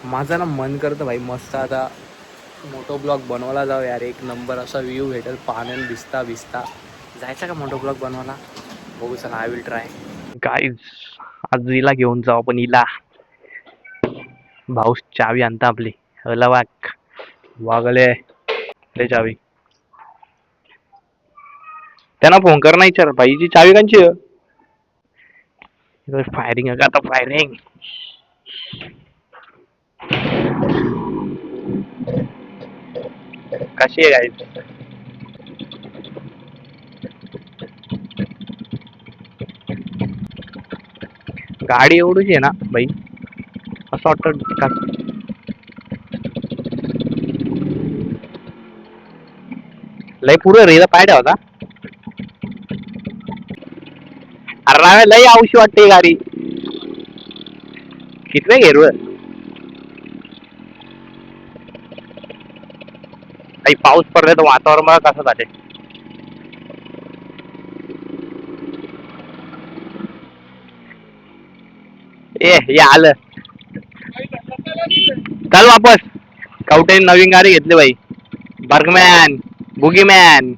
माझं ना मन करतं भाई मस्त आता मोटो ब्लॉग बनवायला जाऊ यार. एक नंबर असा व्ह्यू भेटेल पाण्याने भिजता भिजता. जायचा का मोटो ब्लॉग बनवायला? बघू चला, आय विल ट्राय. गाईज आज हिला घेऊन जाऊ आपण हिला. भाऊ चावी आणता आपली. हला वाग वागले ले चावी. त्यांना फोन कर नाही विचार भाईची चावी कांची. फायरिंग का आता फायरिंग. कशी आहे गाईज? गाडी एवढीच आहे ना भाई, असं वाटतं का लय पुढे रे पाय होता. अरे लय आवशी वाटते गाडी. किती घेरू काही पाऊस पडला तर वातावरण मला कसं झाले. ए हे आलं. चल वापस. कवटे नवीन गाडी घेतली भाई. बर्गमॅन बुगीमॅन.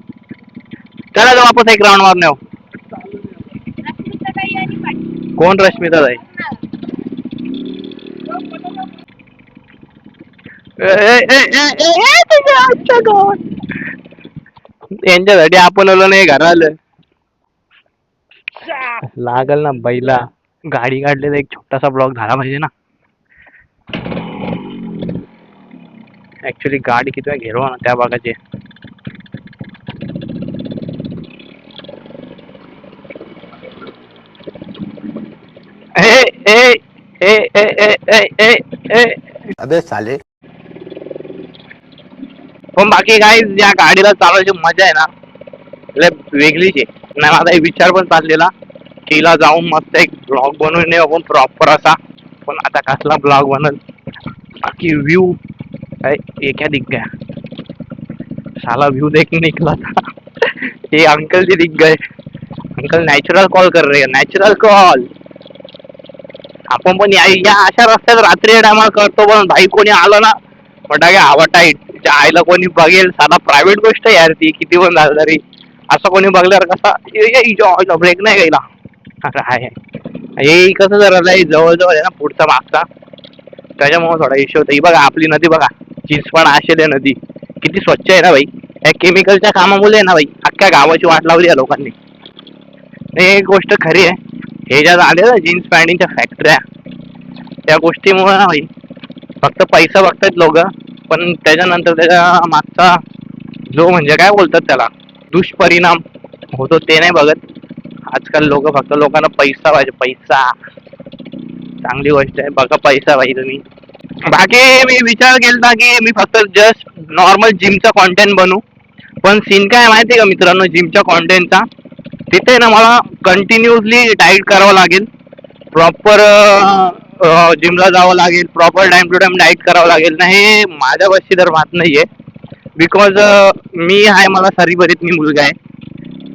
चला तर वापस एक राऊंड मारून येऊ. कोण रश्मिता ताई? यांच्यासाठी आपण आलो नाही घराला. लागल ना बैला. गाडी काढली तर एक छोटासा ब्लॉग झाला पाहिजे ना. ऍक्च्युली गाडी किती वेळा घेरवा ना त्या भागाची. अबे साले. पण बाकी काय या गाडीला चालवायची मजा आहे ना लय वेगळीच आहे. नाही माझा एक विचार पण चाललेला की हिला जाऊन मस्त एक ब्लॉग बनवून येऊ आपण प्रॉपर असा. पण आता कसला ब्लॉग बनल. बाकी व्यू एका दिख गया. साला व्यू देखने निकला था. ये अंकल जी दिख गए. अंकल नॅचरल कॉल कर रहे हैं, नॅचरल कॉल. आपण पण या अशा रस्त्यात रात्री टायमाला करतो पण भाई कोणी आलं ना फटाके हवा टाईट. त्या आईला कोणी बघेल साला प्रायव्हेट गोष्ट यार ती किती पण झालं तरी. असं कोणी बघल्यावर कसा ब्रेक नाही गेला. आहे हे कसं जरा जवळजवळ आहे ना पुढचा मागचा. त्याच्यामुळे थोडा इश्यू होता. ही बघा आपली नदी बघा. चिंचवड आशेल नदी किती स्वच्छ आहे ना भाई. या केमिकलच्या कामामुळे आहे ना भाई अख्ख्या गावाची वाट लावली या लोकांनी. एक गोष्ट खरी आहे. हे ज्या झाले ना जीन्स पॅन्टच्या फॅक्टऱ्या त्या गोष्टीमुळे ना भाई फक्त पैसा बघतात लोक. पण त्याच्यानंतर त्याच्या मागचा जो म्हणजे काय बोलतात त्याला दुष्परिणाम होतो ते नाही बघत. आजकाल लोक फक्त लोकांना पैसा पाहिजे पैसा. चांगली गोष्ट आहे बघा पैसा पाहिजे तुम्ही. बाकी मी विचार केला की मी फक्त जस्ट नॉर्मल जिमचा कॉन्टेंट बनू. पण सीन काय माहिती आहे का मित्रांनो जिमच्या कॉन्टेंटचा. तिथे ना मला कंटिन्युअसली डाईट करावं लागेल. प्रॉपर जिमला जावं लागेल. Proper time to time diet करावं लागेल. नाही माझ्या बशी तर राहत नाहीये. बिकॉज मी आहे मला शरीबरीत मी मुलगा आहे.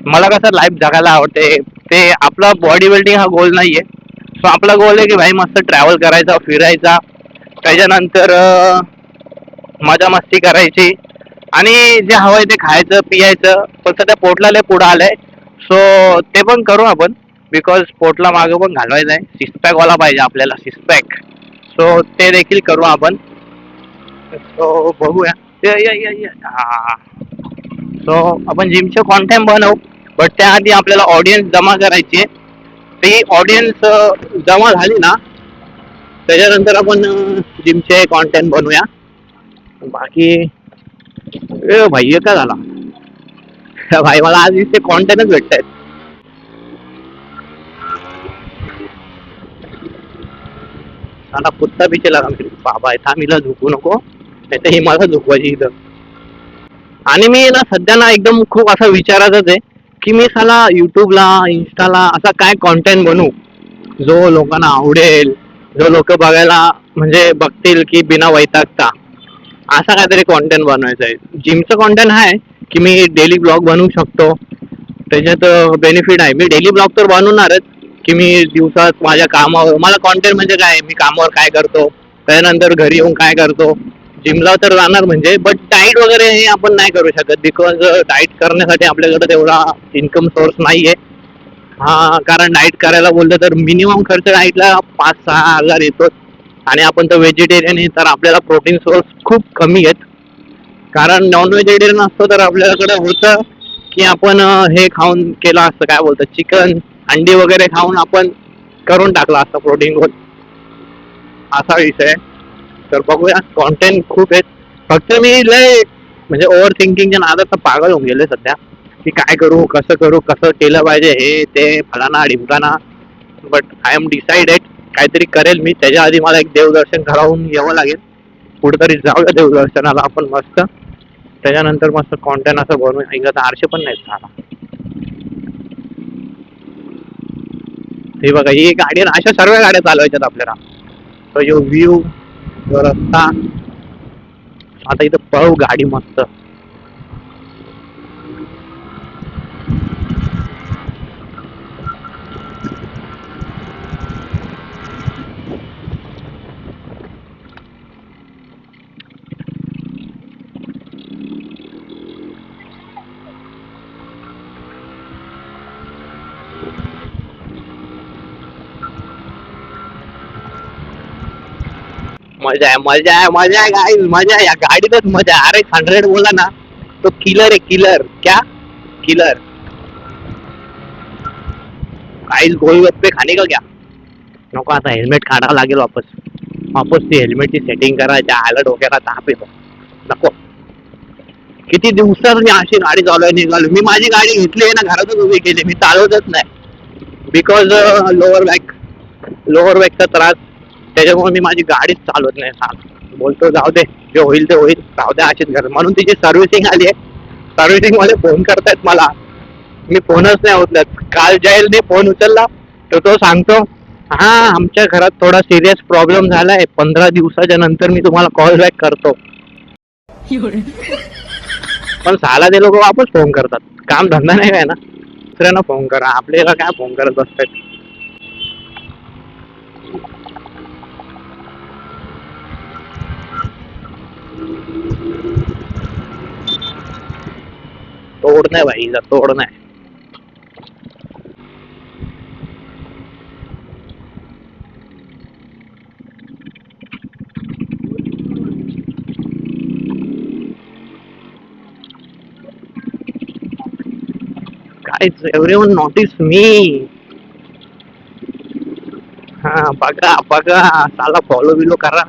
मला कसं लाईफ जगायला आवडते. ते आपला बॉडी बिल्डिंग हा गोल नाहीये. सो आपला गोल आहे की भाई मस्त ट्रॅव्हल करायचा फिरायचा. त्याच्यानंतर मजा मस्ती करायची आणि जे हवंय ते खायचं पियायचं. पण सध्या पोटला लय पुढं आलंय. सो ते पण करू आपण. बिकॉज पोटला मागं पण घालवायचं आहे. सिक्सपॅक वाला पाहिजे आपल्याला सिक्सपॅक. सो ते देखील करू आपण. सो बघूया. हा सो आपण जिमचे कॉन्टेंट बनवू. बट त्याआधी आपल्याला ऑडियन्स जमा करायची आहे. ती ऑडियन्स जमा झाली ना त्याच्यानंतर आपण जिमचे कॉन्टेंट बनवूया. बाकी भाई का झाला भाई मला आज इथे कॉन्टेंटच भेटत आहेत. साला कुत्ता पिचे लागा बाबा आहे थांबीला झोपू नको नाही तर ही मला झोपवायची इथं. आणि मी ना सध्या ना एकदम खूप असा विचारातच आहे की मी साला युट्यूबला इन्स्टाला असा काय कॉन्टेंट बनवू जो लोकांना आवडेल. जो लोक बघायला म्हणजे बघतील की बिना वैतागता असा काहीतरी कॉन्टेंट बनवायचा आहे. जिमचं कॉन्टेंट आहे की मी डेली ब्लॉग बनवू शकतो. त्याच्यात बेनिफिट आहे. मी डेली ब्लॉग तर बनवणारच की मी दिवसात माझ्या कामावर मला कॉन्टेंट म्हणजे काय मी कामावर काय करतो त्यानंतर घरी येऊन काय करतो, जिमला तर जाणार म्हणजे, बट डाईट वगैरे हे आपण नाही करू शकत बिकॉज डाईट करण्यासाठी आपल्याकडे तेवढा इन्कम सोर्स नाहीये. हा, कारण डाईट करायला बोललं तर मिनिमम खर्च डाईटला 5-6 हजार येतो, आणि आपण तर व्हेजिटेरियन आहे तर आपल्याला प्रोटीन सोर्स खूप कमी आहेत. कारण नॉन व्हेजिटेरियन असतो तर आपल्याकडे होतं की आपण हे खाऊन केलं असतं, काय बोलतात, चिकन अंडी वगैरे खाऊन आपण करून टाकला असता प्रोटीन गोल, असा विषय आहे. तर बघूया, कॉन्टेंट खूप आहेत, फक्त मी लय म्हणजे ओव्हर थिंकिंगच्या नादात तर पागल होऊन गेले सध्या, की काय करू, कसं केलं पाहिजे, हे ते फलाना ढिमकाना. बट आय एम डिसाइडेड, काहीतरी करेल मी. त्याच्या आधी मला एक देवदर्शन करावून यावं लागेल, कुठेतरी जाऊया देवदर्शनाला आपण मस्त. त्याच्यानंतर मस्त कॉन्टेंट असं बनवून, ऐकत आरशे पण नाहीत झाला. हे बघा, ही गाडी, अशा सर्व गाड्या चालवायच्यात आपल्याला. तो जो व्ह्यू, जो रस्ता, आता इथं पळू गाडी मस्त. मजा आहे, मजा आहे, मजा आहे गाईज, मजा आहे या गाडीतच, मजा आहे. RX 100 बोला ना, तो किलर आहे, किलर. क्या किलर गाईज, गोलगप्पे खाणे का क्या? नको, आता हेल्मेट काढावं लागेल वापस. वापस ती हेल्मेटची सेटिंग करायची, आला डोक्याला ताप येतो. नको, किती दिवसात मी अशी गाडी चालवायला निघालो. मी माझी गाडी घेतली आहे ना, घरातच उभी केली, मी चालवतच नाही बिकॉज लोअर बॅकचा त्रास. त्याच्यामुळे मी माझी गाडीच चालवत नाही. बोलतो जाऊ दे, जे होईल ते होईल, जाऊ दे अशीच घर. म्हणून तिची सर्व्हिसिंग आली आहे. सर्व्हिसिंग वाले फोन करतायत मला, मी फोनच नाही उचलत. काल जयलने फोन उचलला तर तो सांगतो, हा आमच्या घरात थोडा सिरियस प्रॉब्लेम झालाय, 15 दिवसाच्या नंतर मी तुम्हाला कॉल बॅक करतो. पण साला ते लोक वापस फोन करतात, काम धंदा नाही काय ना, दुसऱ्यांना फोन करा, आपल्याला काय फोन करत बसतात. तोड नाही भाई, तोड नाही. Guys, everyone notice me. हा, बघा बघा, साला फॉलो बिलो करा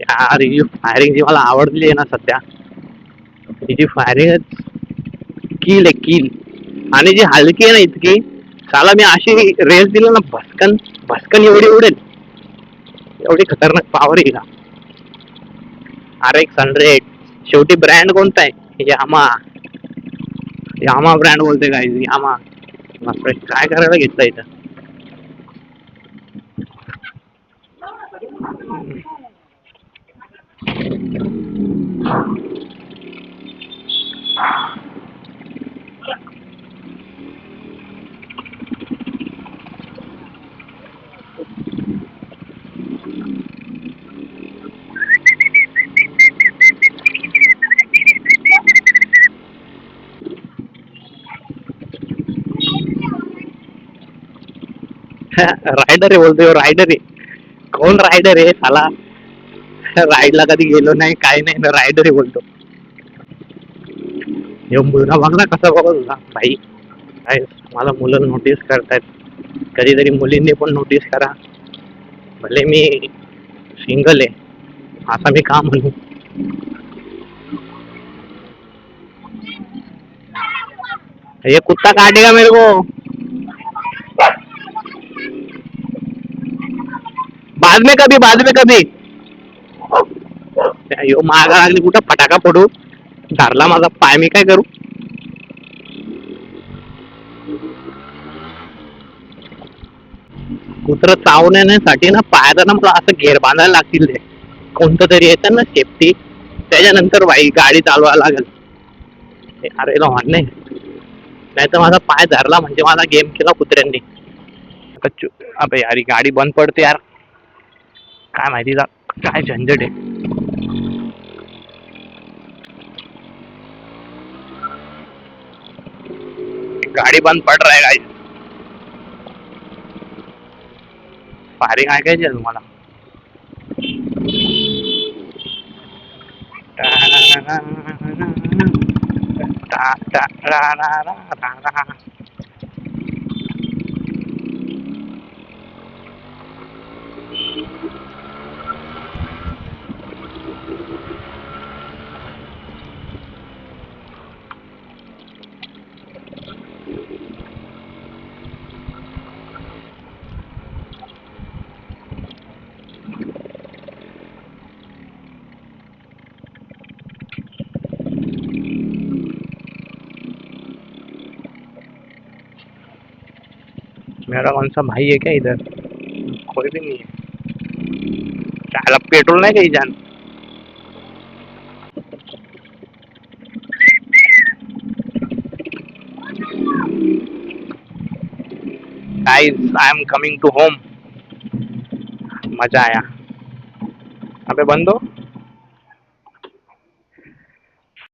यार. ही फायरिंग जी मला आवडली आहे ना सध्या, हिची फायरिंग किल आहे, किल. आणि जी हलकी आहे ना इतकी, साला मी अशी रेस दिली ना, भस्कन भस्कन एवढी उडेल, एवढी खतरनाक पॉवर येईल. RX 100, शेवटी ब्रँड कोणता आहे? यामा. यामा ब्रँड बोलते काय, यामा. काय करायला घेतलं इथं? रायडर आहे बोलतोय, रायडर आहे. कोण रायडर आहे साला? राईडला कधी गेलो नाही, काय नाही, रायडर आहे बोलतो. हे मुलगा बघ ना कसा बघत होता भाई. काय, मला मुलं नोटीस करतायत, कधीतरी मुलींनी पण नोटीस करा. भले मी सिंगल आहे असं मी का म्हणू. ये कुत्ता काटेगा मेरे को. बाद में कभी यो मागा लागली, कुठं फटाका पडू, धरला माझा पाय, मी काय करू. कुत्र चावण्यासाठी ना पायाला ना मला असं घेर बांधायला लागतील, ते कोणतं तरी येतं ना सेफ्टी, त्याच्यानंतर बाई गाडी चालवायला लागेल. अरे नाही, नाही तर माझा पाय धरला म्हणजे माझा गेम केला कुत्र्यांनी. अबे यार, गाडी बंद पडते यार. काय माहिती का काय झंझट आहे. गाडी बंद पड रहा है गाइस. फायरिंग ऐकायची आहे तुम्हाला. मेरा कौन सा भाई है क्या इधर? कोई भी नहीं है. त्याला पेट्रोल नाही काही जान. Guys I am coming to home. मजा आया. अबे बंद हो.